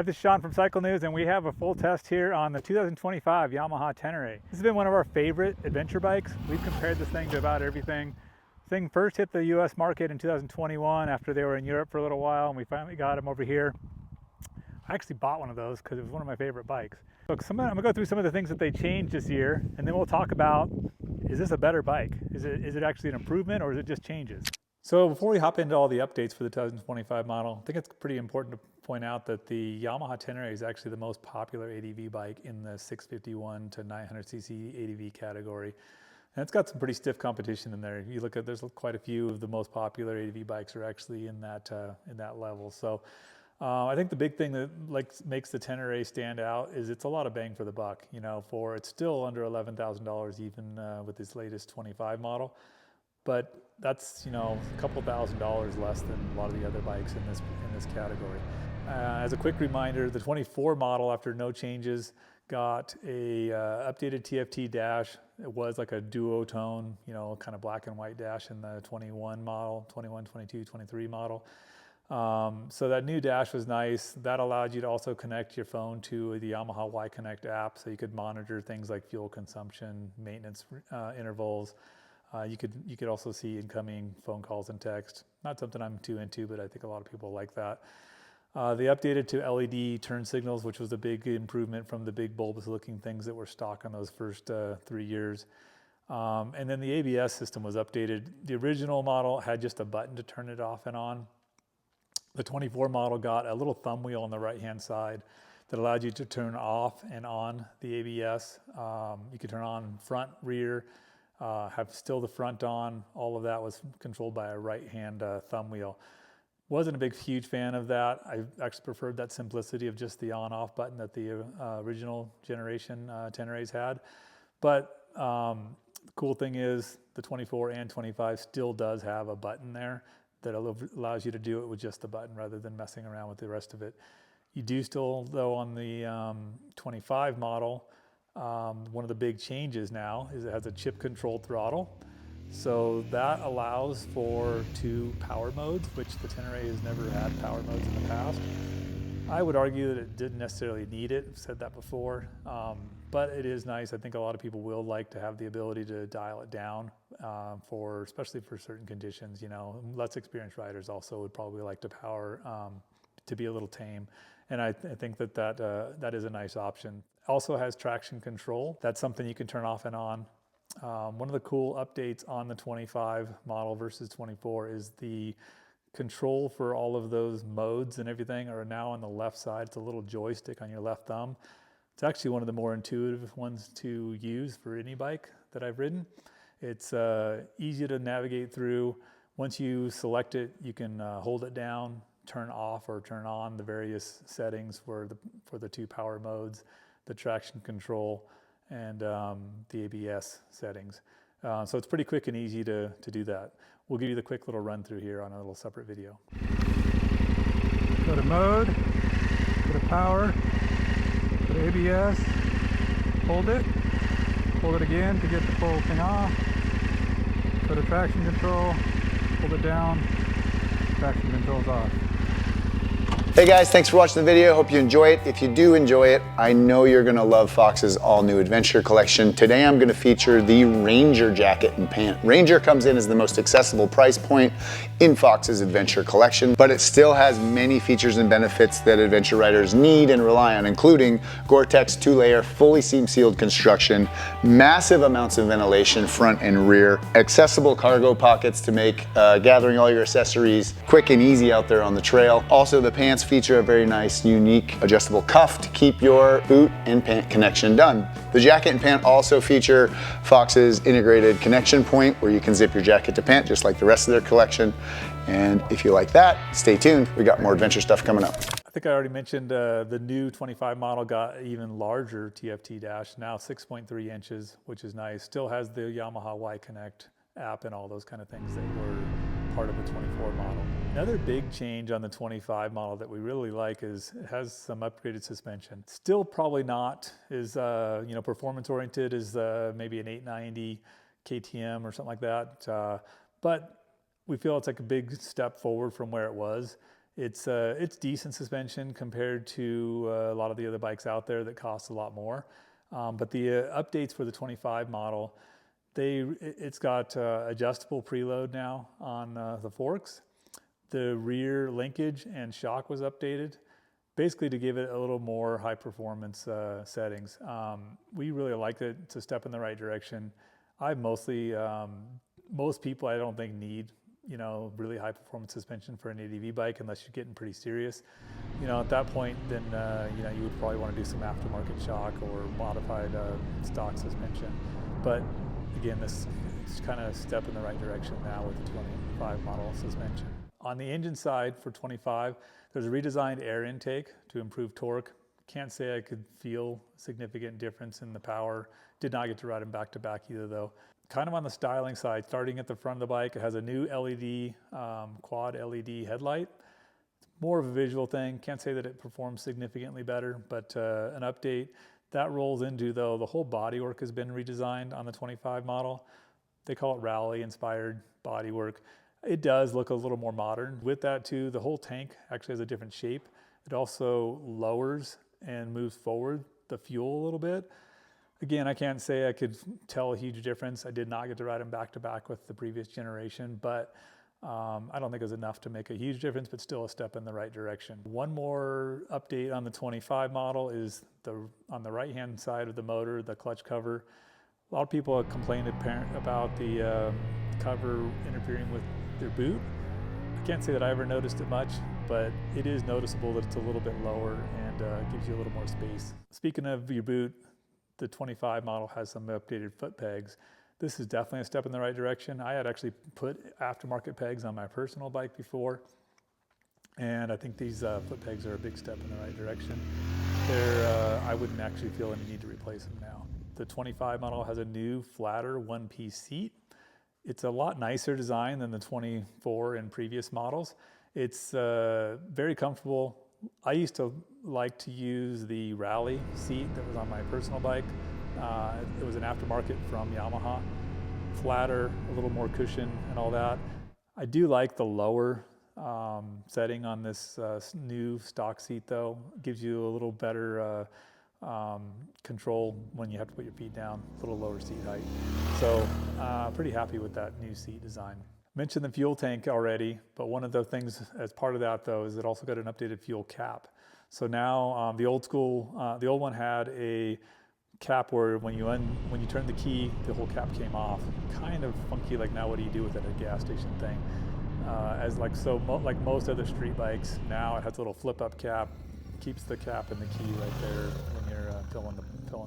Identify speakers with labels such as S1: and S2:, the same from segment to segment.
S1: Hi, this is Sean from Cycle News, and we have a full test here on the 2025 Yamaha Tenere. This has been one of our favorite adventure bikes. We've compared this thing to about everything. This thing first hit the US market in 2021 after they were in Europe for a little while, and we finally got them over here. I actually bought one of those because it was one of my favorite bikes. So I'm gonna go through some of the things that they changed this year, and then we'll talk about, is this a better bike? Is it actually an improvement, or is it just changes? So before we hop into all the updates for the 2025 model, I think it's pretty important to point out that the Yamaha Tenere is actually the most popular ADV bike in the 651 to 900cc ADV category. And it's got some pretty stiff competition in there. You look at, there's quite a few of the most popular ADV bikes are actually in that level. So I think the big thing that makes the Tenere stand out is it's a lot of bang for the buck. You know, for it's still under $11,000 even with this latest 25 model. But that's, you know, a couple $1,000s less than a lot of the other bikes in this category. As a quick reminder, the 24 model, after no changes, got a updated TFT dash. It was like a duotone, you know, kind of black and white dash in the 21 model, 21, 22, 23 model. So that new dash was nice. That allowed you to also connect your phone to the Yamaha Y Connect app, so you could monitor things like fuel consumption, maintenance intervals. You could also see incoming phone calls and text. Not something I'm too into, but I think a lot of people like that. They updated to LED turn signals, which was a big improvement from the big bulbous looking things that were stock on those first 3 years. And then the ABS system was updated. The original model had just a button to turn it off and on. The 24 model got a little thumb wheel on the right-hand side that allowed you to turn off and on the ABS. You could turn on front, rear, have still the front on. All of that was controlled by a right-hand thumb wheel. Wasn't a huge fan of that. I actually preferred that simplicity of just the on-off button that the original generation Teneres had. But the cool thing is the 24 and 25 still does have a button there that allows you to do it with just the button rather than messing around with the rest of it. You do still, though, on the 25 model, one of the big changes now is it has a chip-controlled throttle. So that allows for 2 power modes, which the Tenere has never had power modes in the past. I would argue that it didn't necessarily need it. I've said that before, but it is nice. I think a lot of people will like to have the ability to dial it down especially for certain conditions. You know, less experienced riders also would probably like to power to be a little tame. And I think that is a nice option. Also has traction control. That's something you can turn off and on. One of the cool updates on the 25 model versus 24 is the control for all of those modes and everything are now on the left side. It's a little joystick on your left thumb. It's actually one of the more intuitive ones to use for any bike that I've ridden. It's easy to navigate through. Once you select it, you can hold it down, turn off or turn on the various settings for the 2 power modes, the traction control, and the ABS settings. So it's pretty quick and easy to do that. We'll give you the quick little run through here on a little separate video.
S2: Go to mode, go to power, go to ABS, hold it again to get the full thing off, go to traction control, hold it down, traction control's off.
S3: Hey guys, thanks for watching the video. Hope you enjoy it. If you do enjoy it, I know you're gonna love Fox's all new adventure collection. Today I'm gonna feature the Ranger jacket and pant. Ranger comes in as the most accessible price point in Fox's adventure collection, but it still has many features and benefits that adventure riders need and rely on, including Gore-Tex 2-layer, fully seam-sealed construction, massive amounts of ventilation front and rear, accessible cargo pockets to make gathering all your accessories quick and easy out there on the trail. Also, the pants feature a very nice, unique, adjustable cuff to keep your boot and pant connection done. The jacket and pant also feature Fox's integrated connection point where you can zip your jacket to pant just like the rest of their collection. And if you like that, stay tuned. We got more adventure stuff coming up.
S1: I think I already mentioned the new 25 model got an even larger TFT dash, now 6.3 inches, which is nice. Still has the Yamaha Y Connect app and all those kind of things that were part of the 24 model. Another big change on the 25 model that we really like is it has some upgraded suspension. Still probably not as performance oriented as maybe an 890 KTM or something like that, but we feel it's like a big step forward from where it was. It's decent suspension compared to a lot of the other bikes out there that cost a lot more. But the updates for the 25 model, it's got adjustable preload now on the forks. The rear linkage and shock was updated, basically to give it a little more high performance settings. We really liked it. It's a step in the right direction. Most people I don't think need, really high performance suspension for an ADV bike unless you're getting pretty serious. At that point, then, you would probably want to do some aftermarket shock or modified stock suspension. But again, this is kind of a step in the right direction now with the 25 model suspension. On the engine side for 25, there's a redesigned air intake to improve torque. Can't say I could feel significant difference in the power. Did not get to ride them back to back either though. Kind of on the styling side, starting at the front of the bike, it has a new LED, quad LED headlight. More of a visual thing. Can't say that it performs significantly better, but an update. That rolls into, though, the whole bodywork has been redesigned on the 25 model. They call it rally-inspired bodywork. It does look a little more modern. With that, too, the whole tank actually has a different shape. It also lowers and moves forward the fuel a little bit. Again, I can't say I could tell a huge difference. I did not get to ride them back to back with the previous generation, but I don't think it was enough to make a huge difference, but still a step in the right direction. One more update on the 25 model is on the right-hand side of the motor, the clutch cover. A lot of people have complained about the cover interfering with their boot. I can't say that I ever noticed it much, but it is noticeable that it's a little bit lower and gives you a little more space. Speaking of your boot, the 25 model has some updated foot pegs. This is definitely a step in the right direction. I had actually put aftermarket pegs on my personal bike before, and I think these foot pegs are a big step in the right direction. I wouldn't actually feel any need to replace them now. The 25 model has a new, flatter one-piece seat. It's a lot nicer design than the 24 and previous models. It's very comfortable. I used to like to use the Rally seat that was on my personal bike. It was an aftermarket from Yamaha. Flatter, a little more cushion and all that. I do like the lower setting on this new stock seat though. It gives you a little better control when you have to put your feet down, a little lower seat height. So pretty happy with that new seat design. Mentioned the fuel tank already, but one of the things as part of that though is it also got an updated fuel cap. So now the old one had a cap where when you turn the key, the whole cap came off. Kind of funky, like now what do you do with it at a gas station thing? Like most other street bikes, now it has a little flip up cap, keeps the cap and the key right there when you're filling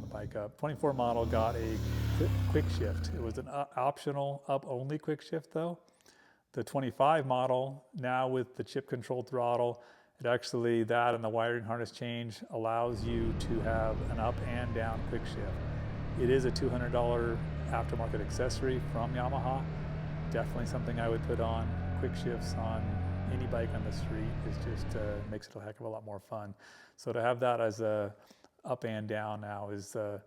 S1: the bike up. 24 model got a quick shift. It was an optional up only quick shift though. The 25 model, now with the chip controlled throttle, it actually, that and the wiring harness change allows you to have an up and down quick shift. It is a $200 aftermarket accessory from Yamaha. Definitely something I would put on. Quick shifts on any bike on the street is just makes it a heck of a lot more fun. So to have that as a up and down now is a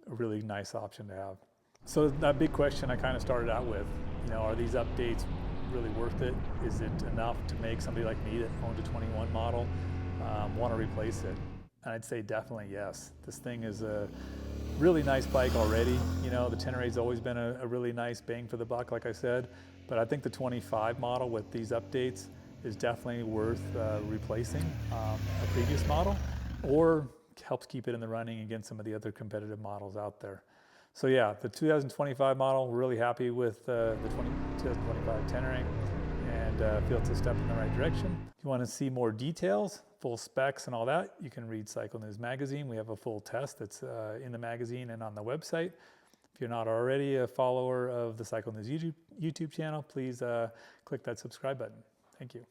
S1: really nice option to have. So that big question I kind of started out with, are these updates really worth it? Is it enough to make somebody like me that owned a 21 model want to replace it? And I'd say definitely yes. This thing is a really nice bike already. The Tenere's always been a really nice bang for the buck, like I said, but I think the 25 model with these updates is definitely worth replacing a previous model, or helps keep it in the running against some of the other competitive models out there. So yeah, the 2025 model, we're really happy with the 2025 Tenere, and feel it's a step in the right direction. If you want to see more details, full specs and all that, you can read Cycle News Magazine. We have a full test that's in the magazine and on the website. If you're not already a follower of the Cycle News YouTube channel, please click that subscribe button. Thank you.